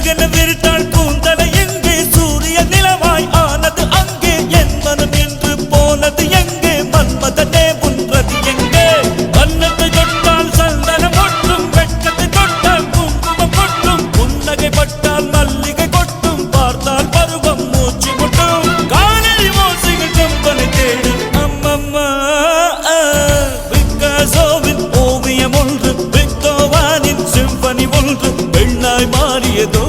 சருகன விரித்தாள் கூந்தலை எங்கே சூரிய நிலவாய் ஆனது அங்கே என் மனம் என்று போனது எங்கே மன்மதனே உன்றது எங்கே வண்ணத்தை தொட்டால் சந்தனம் ஒட்டும் வெட்கத்தை தொட்டால் குங்குமம் கொட்டும் புன்னகை பட்டால் மல்லிகை கொட்டும் பார்த்தால் பருவம் மூச்சு முட்டும் காணலி மோசைகள் கம்பனை தேடும் அம்மம்மா பிக்காசோவின் ஓவியம் ஒன்று விக்டோவானின் சிம்பனி ஒன்று பெண்ணாய் மாறியதோ